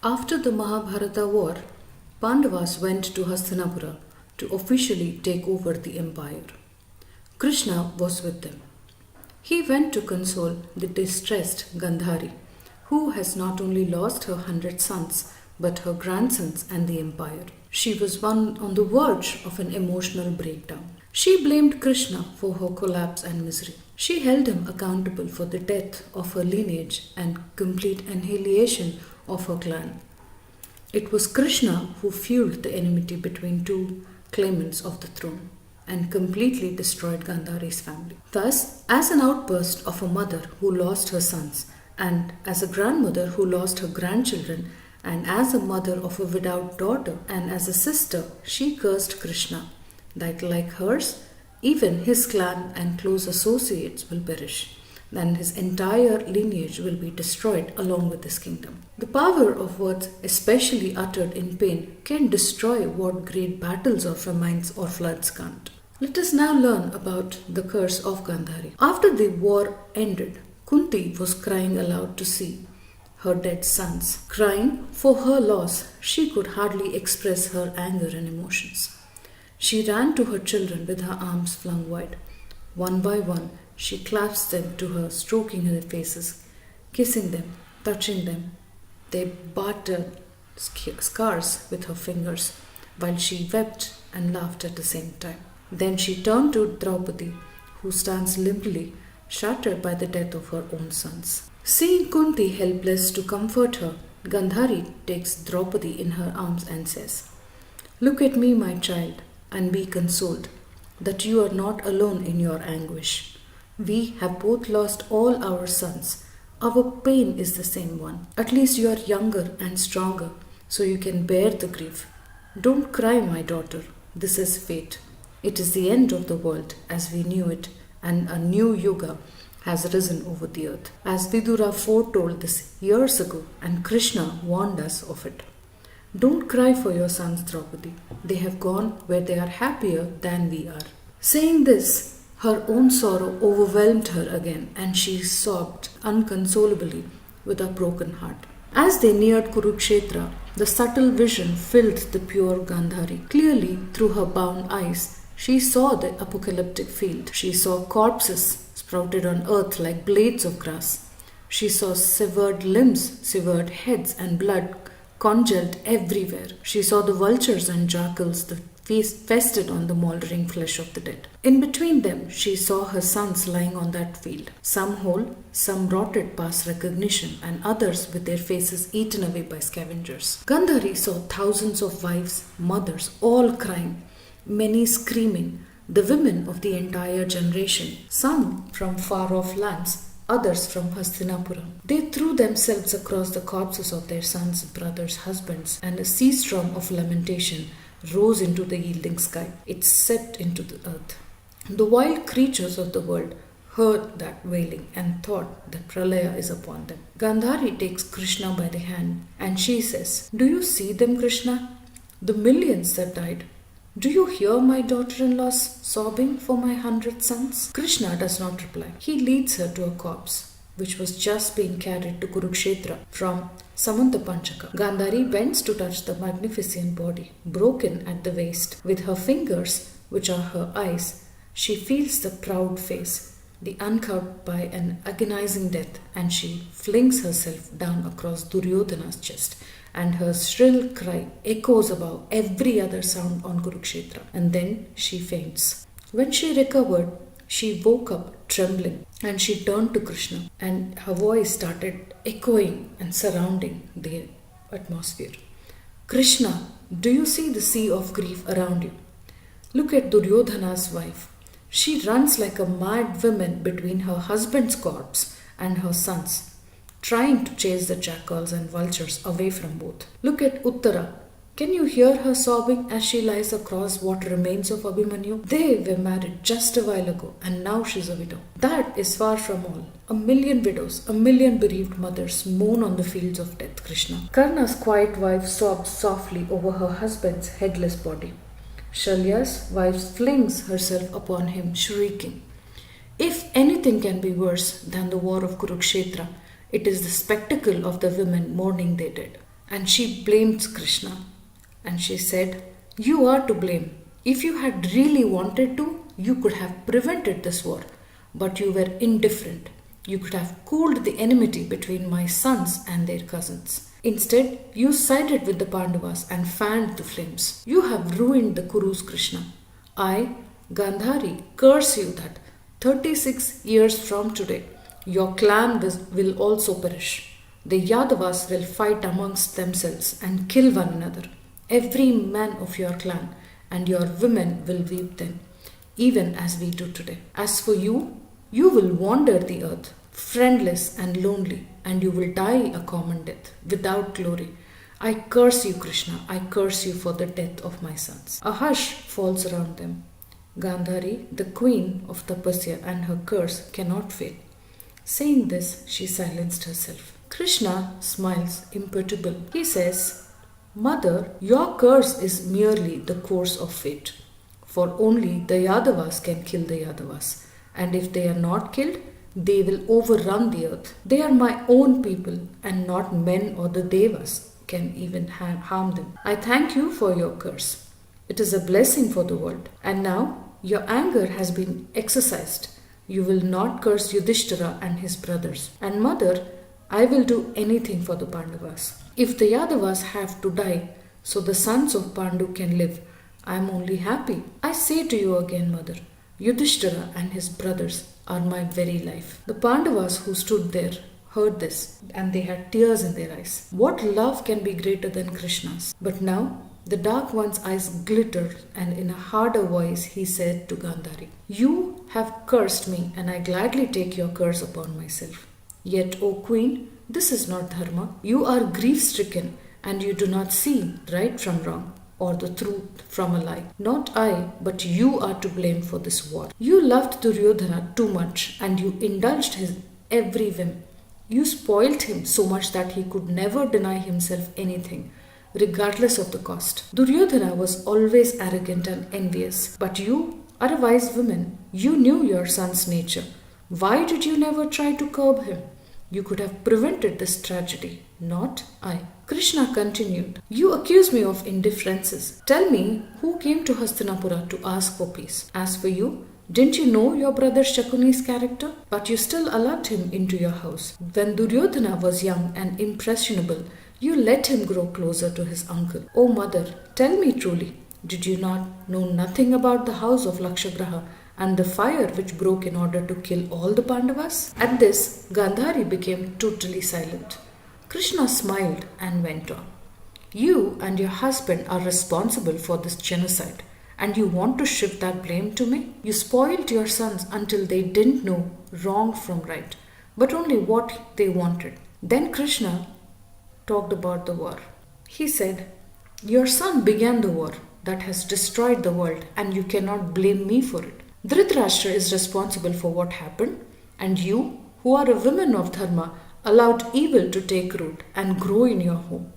After the Mahabharata war, Pandavas went to Hastinapura to officially take over the empire. Krishna was with them. He went to console the distressed Gandhari, who has not only lost her 100 sons but her grandsons and the empire. She was on the verge of an emotional breakdown. She blamed Krishna for her collapse and misery. She held him accountable for the death of her lineage and complete annihilation of her clan. It was Krishna who fueled the enmity between two claimants of the throne and completely destroyed Gandhari's family. Thus, as an outburst of a mother who lost her sons, and as a grandmother who lost her grandchildren, and as a mother of a widowed daughter, and as a sister, she cursed Krishna that, like hers, even his clan and close associates will perish, and his entire lineage will be destroyed along with his kingdom. The power of words, especially uttered in pain, can destroy what great battles or famines or floods can't. Let us now learn about the curse of Gandhari. After the war ended, Kunti was crying aloud to see her dead sons. Crying for her loss, she could hardly express her anger and emotions. She ran to her children with her arms flung wide. One by one, she clasped them to her, stroking their faces, kissing them, touching them. They battered scars with her fingers, while she wept and laughed at the same time. Then she turned to Draupadi, who stands limply, shattered by the death of her own sons. Seeing Kunti helpless to comfort her, Gandhari takes Draupadi in her arms and says, "Look at me, my child, and be consoled that you are not alone in your anguish. We have both lost all our sons. Our pain is the same one. At least you are younger and stronger, so you can bear the grief. Don't cry, my daughter. This is fate. It is the end of the world as we knew it, and a new yuga has risen over the earth, as Vidura foretold this years ago, and Krishna warned us of it. Don't cry for your sons, Draupadi. They have gone where they are happier than we are." Saying this, her own sorrow overwhelmed her again, and she sobbed unconsolably with a broken heart. As they neared Kurukshetra, the subtle vision filled the pure Gandhari. Clearly, through her bound eyes, she saw the apocalyptic field. She saw corpses sprouted on earth like blades of grass. She saw severed limbs, severed heads, and blood congealed everywhere. She saw the vultures and jackals that feasted on the mouldering flesh of the dead. In between them, she saw her sons lying on that field, some whole, some rotted past recognition, and others with their faces eaten away by scavengers. Gandhari saw thousands of wives, mothers, all crying, many screaming, the women of the entire generation, some from far off lands, others from Hastinapura. They threw themselves across the corpses of their sons, brothers, husbands, and a sea storm of lamentation rose into the yielding sky. It seeped into the earth. The wild creatures of the world heard that wailing and thought that Pralaya is upon them. Gandhari takes Krishna by the hand and she says, "Do you see them, Krishna? The millions that died. Do you hear my daughter-in-law's sobbing for my 100 sons?" Krishna does not reply. He leads her to a corpse, which was just being carried to Kurukshetra from Samantapanchaka. Gandhari bends to touch the magnificent body, broken at the waist. With her fingers, which are her eyes, she feels the proud face, the uncowed by an agonizing death, and she flings herself down across Duryodhana's chest, and her shrill cry echoes above every other sound on Kurukshetra, and then she faints. When she recovered, she woke up trembling, and she turned to Krishna, and her voice started echoing and surrounding the atmosphere. "Krishna, do you see the sea of grief around you? Look at Duryodhana's wife. She runs like a mad woman between her husband's corpse and her sons, trying to chase the jackals and vultures away from both. Look at Uttara. Can you hear her sobbing as she lies across what remains of Abhimanyu? They were married just a while ago, and now she's a widow. That is far from all. 1,000,000 widows, 1,000,000 bereaved mothers moan on the fields of death, Krishna." Karna's quiet wife sobs softly over her husband's headless body. Shalya's wife flings herself upon him, shrieking. If anything can be worse than the war of Kurukshetra, it is the spectacle of the women mourning their dead. and she blamed Krishna. And she said, "You are to blame. If you had really wanted to, you could have prevented this war. But you were indifferent. You could have cooled the enmity between my sons and their cousins. Instead, you sided with the Pandavas and fanned the flames. You have ruined the Kurus, Krishna. I, Gandhari, curse you that 36 years from today, your clan will also perish. The Yadavas will fight amongst themselves and kill one another. Every man of your clan and your women will weep then, even as we do today. As for you, you will wander the earth, friendless and lonely, and you will die a common death, without glory. I curse you, Krishna, I curse you for the death of my sons." A hush falls around them. Gandhari, the queen of Tapasya, and her curse cannot fail. Saying this, she silenced herself. Krishna smiles imperturbable. He says, "Mother, your curse is merely the course of fate. For only the Yadavas can kill the Yadavas. And if they are not killed, they will overrun the earth. They are my own people, and not men or the Devas can even harm them. I thank you for your curse. It is a blessing for the world. And now your anger has been exercised. You will not curse Yudhishthira and his brothers. And mother, I will do anything for the Pandavas. If the Yadavas have to die, so the sons of Pandu can live, I am only happy. I say to you again, mother, Yudhishthira and his brothers are my very life." The Pandavas who stood there heard this, and they had tears in their eyes. What love can be greater than Krishna's? But now the dark one's eyes glittered, and in a harder voice he said to Gandhari, "You have cursed me, and I gladly take your curse upon myself. Yet, O queen, this is not dharma. You are grief-stricken, and you do not see right from wrong, or the truth from a lie. Not I, but you are to blame for this war. You loved Duryodhana too much, and you indulged his every whim. You spoilt him so much that he could never deny himself anything, regardless of the cost. Duryodhana was always arrogant and envious, but you are a wise woman. You knew your son's nature. Why did you never try to curb him? You could have prevented this tragedy, not I." Krishna continued, "You accuse me of indifferences. Tell me who came to Hastinapura to ask for peace. As for you, didn't you know your brother Shakuni's character? But you still allowed him into your house. When Duryodhana was young and impressionable, you let him grow closer to his uncle. Oh mother, tell me truly, did you not know nothing about the house of Lakshagraha and the fire which broke in order to kill all the Pandavas?" At this, Gandhari became totally silent. Krishna smiled and went on. "You and your husband are responsible for this genocide, and you want to shift that blame to me? You spoiled your sons until they didn't know wrong from right, but only what they wanted." Then Krishna talked about the war. He said, "Your son began the war that has destroyed the world, and you cannot blame me for it. Dhritarashtra is responsible for what happened, and you, who are a woman of dharma, allowed evil to take root and grow in your home.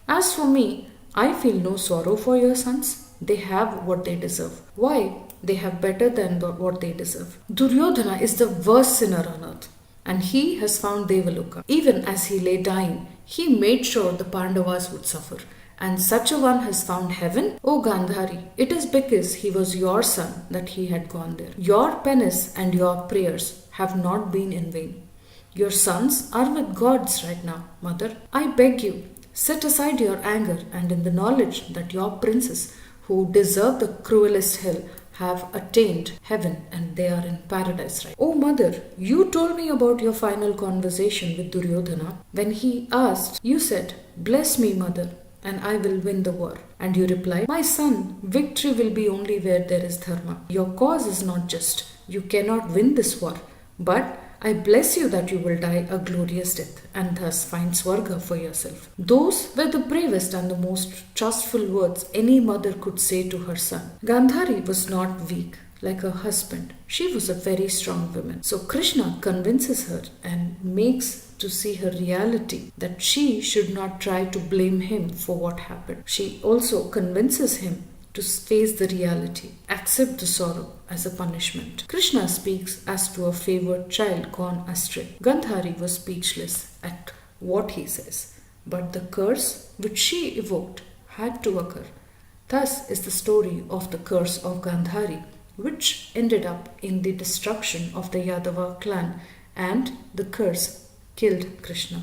As for me, I feel no sorrow for your sons. They have what they deserve. Why? They have better than what they deserve. Duryodhana is the worst sinner on earth, and he has found Devaluka. Even as he lay dying, he made sure the Pandavas would suffer. And such a one has found heaven? O Gandhari, it is because he was your son that he had gone there. Your penance and your prayers have not been in vain. Your sons are with gods right now, mother. I beg you, set aside your anger, and in the knowledge that your princes, who deserve the cruelest hell, have attained heaven and they are in paradise right. Oh mother, you told me about your final conversation with Duryodhana. When he asked, you said, 'Bless me, mother, and I will win the war.' And you replied, 'My son, victory will be only where there is dharma. Your cause is not just. You cannot win this war. But I bless you that you will die a glorious death and thus find Swarga for yourself.' Those were the bravest and the most trustful words any mother could say to her son. Gandhari was not weak like her husband. She was a very strong woman. So Krishna convinces her and makes to see her reality, that she should not try to blame him for what happened. She also convinces him to face the reality, accept the sorrow as a punishment. Krishna speaks as to a favored child gone astray. Gandhari was speechless at what he says. but the curse which she evoked had to occur. Thus is the story of the curse of Gandhari, which ended up in the destruction of the Yadava clan, and the curse killed Krishna.